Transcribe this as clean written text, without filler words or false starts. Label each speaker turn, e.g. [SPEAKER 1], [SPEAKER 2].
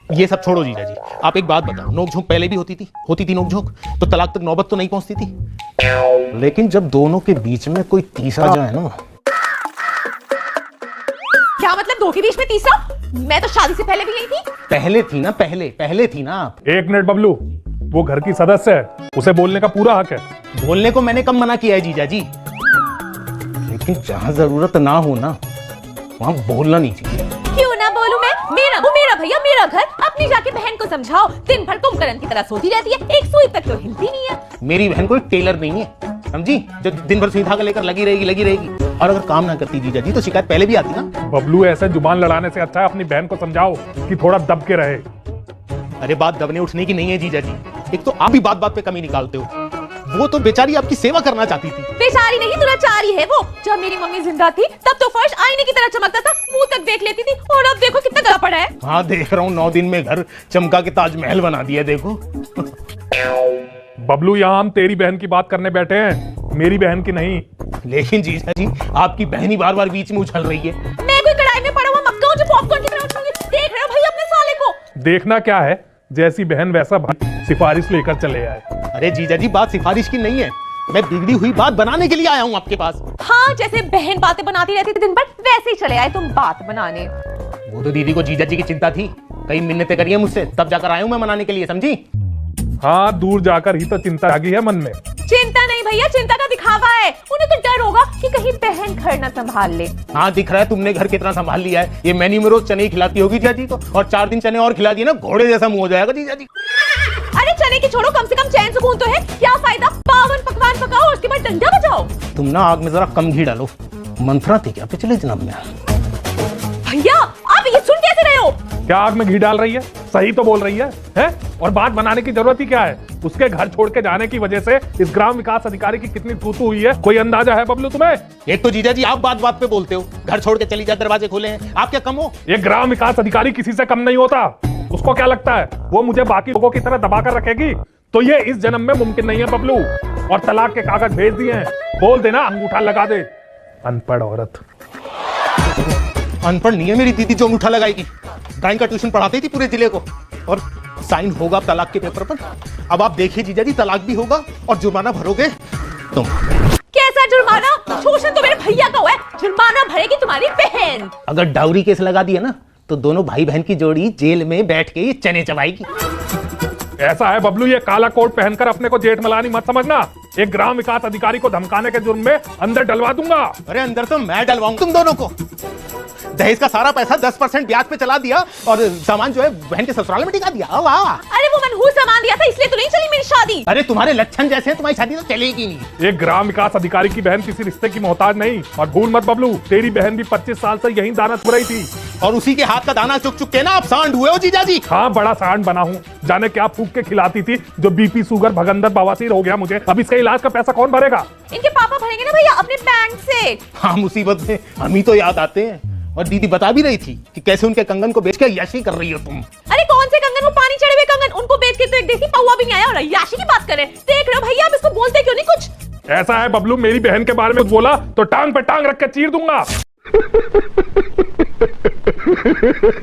[SPEAKER 1] ये सब छोड़ो जीजा जी, आप एक बात बताओ, नोक झोंक पहले भी होती थी नोक झोंक, तो तलाक तक नौबत तो नहीं पहुंचती थी। लेकिन जब दोनों के बीच में कोई तीसरा जाए ना।
[SPEAKER 2] क्या मतलब दो के बीच में तीसरा? मैं तो शादी से पहले भी नहीं थी।
[SPEAKER 1] पहले थी ना, पहले थी ना आप।
[SPEAKER 3] एक मिनट बबलू, वो घर की सदस्य है, उसे बोलने का पूरा हक है।
[SPEAKER 1] बोलने को मैंने कब मना किया है जीजा जी, लेकिन जहां जरूरत ना हो ना वहां बोलना नहीं चाहिए।
[SPEAKER 2] क्यों ना बोलूं मैं? मेरा वो मेरा भैया मेरा घर, अपनी जाके बहन को समझाओ। दिन भर कुंभकर्ण की तरह सोती रहती है, एक सुई तक तो हिलती नहीं है।
[SPEAKER 1] मेरी बहन कोई टेलर नहीं है, समझी, जो दिन भर सुई धागा लेकर लगी रहेगी। और अगर काम ना करती जीजा जी तो शिकायत पहले भी आती ना।
[SPEAKER 3] बबलू, ऐसे जुबान लड़ाने से अच्छा है अपनी बहन को समझाओ कि थोड़ा दब के रहे।
[SPEAKER 1] अरे बात दबने उठने की नहीं है जीजा जी, एक तो आप भी बात बात पे कमी निकालते हो। वो तो बेचारी आपकी सेवा करना चाहती थी।
[SPEAKER 2] बेचारी नहीं, दुराचारी है वो। जब मेरी मम्मी जिंदा थी तब तो फर्श आईने की तरह चमकता था, मुंह तक देख लेती थी, और अब देखो कितना गला पड़ा है।
[SPEAKER 1] हाँ देख रहा हूँ, 9 दिन में घर चमका के ताजमहल बना दिया देखो।
[SPEAKER 3] बबलू, यहाँ हम तेरी बहन की बात करने बैठे हैं, मेरी बहन की नहीं।
[SPEAKER 1] लेकिन जीजा जी आपकी बहन ही बार बार बीच में उछल रही है।
[SPEAKER 2] मैं कोई कढ़ाई में पड़ा हुआ मक्का हूं जो पॉपकॉर्न की तरह उछलूंगी। देख रहे हो भैया अपने साले को?
[SPEAKER 3] देखना क्या है, जैसी बहन वैसा भाई, सिफारिश लेकर चले आए।
[SPEAKER 1] अरे जीजा जी बात सिफारिश की नहीं है, मैं बिगड़ी हुई बात बनाने के लिए आया हूँ आपके पास।
[SPEAKER 2] हाँ, जैसे बहन बातें बनाती रहती थी दिन भर, वैसे ही चले आए तुम बात बनाने।
[SPEAKER 1] वो तो दीदी को जीजा जी की चिंता थी, कई मिन्नतें करी है मुझसे, तब जाकर आया हूँ मैं मनाने के लिए, समझी।
[SPEAKER 3] हाँ, दूर जाकर ही तो चिंता आ गई है मन में।
[SPEAKER 2] चिंता नहीं भैया, चिंता का दिखावा है। उन्हें तो डर होगा कि कहीं बहन घर न संभाल ले।
[SPEAKER 1] हाँ दिख रहा है तुमने घर कितना संभाल लिया है। ये मेन्यू में रोज चने ही खिलाती होगी जीजा जी को, और 4 दिन चने और खिला दिए ना, घोड़े जैसा मुंह हो जाएगा जीजा जी।
[SPEAKER 2] अरे चने की छोड़ो, कम से कम चैन सुकून तो है। क्या फायदा, 52 पकवान पकाओ और उसके बाद डंडा बजाओ।
[SPEAKER 1] तुम ना आग में जरा कम घी डालो। मंथरा थी क्या पिछले जन्म में?
[SPEAKER 2] भैया आप ये सुन कैसे रहे हो?
[SPEAKER 3] क्या आग में घी डाल रही है? सही तो बोल रही है? और बात बनाने की जरूरत ही क्या है? उसके घर छोड़ के जाने की वजह से इस ग्राम विकास अधिकारी की कितनी तू हुई है, कोई अंदाजा है बबलू तुम्हें?
[SPEAKER 1] एक तो जीजा जी आप बात बात पे बोलते हो, घर छोड़ के चली जा, दरवाजे खोले हैं, आप क्या कम हो?
[SPEAKER 3] ये ग्राम विकास अधिकारी किसी से कम नहीं होता। उसको क्या लगता है वो मुझे बाकी लोगों की तरह दबा कर रखेगी? तो ये इस जन्म में मुमकिन नहीं है बबलू। और तलाक के कागज भेज दिए हैं, बोल देना अंगूठा लगा दे। अनपढ़ औरत।
[SPEAKER 1] अनपढ़ नहीं है मेरी दीदी जो अंगूठा लगाएगी। ड्राइंग का ट्यूशन पढ़ाती थी पूरे जिले को, और साइन होगा तलाक के पेपर पर। अब आप देखिए जीजा जी, तलाक भी होगा और जुर्माना भरोगे तुम।
[SPEAKER 2] कैसा जुर्माना? शोषण तो मेरे भैया का हुआ है, जुर्माना भरेगी तुम्हारी बहन।
[SPEAKER 1] अगर डाउरी केस लगा दिया ना तो दोनों भाई बहन की जोड़ी जेल में बैठ के ये चने चबाएगी।
[SPEAKER 3] ऐसा है बबलू, ये काला कोट पहनकर अपने को जेठमलानी मत समझना। एक ग्राम विकास अधिकारी को धमकाने के जुर्म में अंदर डलवा दूंगा।
[SPEAKER 1] अरे अंदर तो मैं डलवाऊंगा तुम दोनों को। दहेज का सारा पैसा 10% ब्याज पे चला दिया, और सामान जो है बहन के ससुराल में टिका दिया। वाह!
[SPEAKER 2] अरे वो मनहूस सामान दिया था, इसलिए तो नहीं चली मेरी शादी।
[SPEAKER 1] अरे तुम्हारे लक्षण जैसे हैं, तुम्हारी शादी तो चलेगी नहीं।
[SPEAKER 3] एक ग्राम विकास अधिकारी की बहन किसी रिश्ते की मोहताज नहीं। और भूल मत बबलू, तेरी बहन भी 25 साल से यहीं दाना चुग रही थी,
[SPEAKER 1] और उसी के हाथ का दाना चुग चुग के ना आप सांड हुए हो जीजा जी।
[SPEAKER 3] हाँ, बड़ा सांड बना हूँ। जाने क्या फूक के खिलाती थी जो बीपी, शुगर, भगंदर, बवासीर हो गया मुझे। अब इसका इलाज का पैसा कौन भरेगा?
[SPEAKER 2] इनके पापा भरेंगे ना भैया, अपने बैंक से।
[SPEAKER 1] हाँ, मुसीबत में हम ही तो याद आते हैं। और दीदी बता भी रही थी कि कैसे उनके कंगन को बेच के अय्याशी कर रही हो तुम।
[SPEAKER 2] अरे कौन से कंगन? वो पानी चढ़े हुए कंगन, उनको बेच के तो एक देसी पौवा भी नहीं आया, और अय्याशी की बात कर रहे हैं। देख रहे हो भैया, आप इसको बोलते क्यों नहीं कुछ?
[SPEAKER 3] ऐसा है बबलू, मेरी बहन के बारे में कुछ बोला तो टांग पे टांग रख के चीर दूंगा।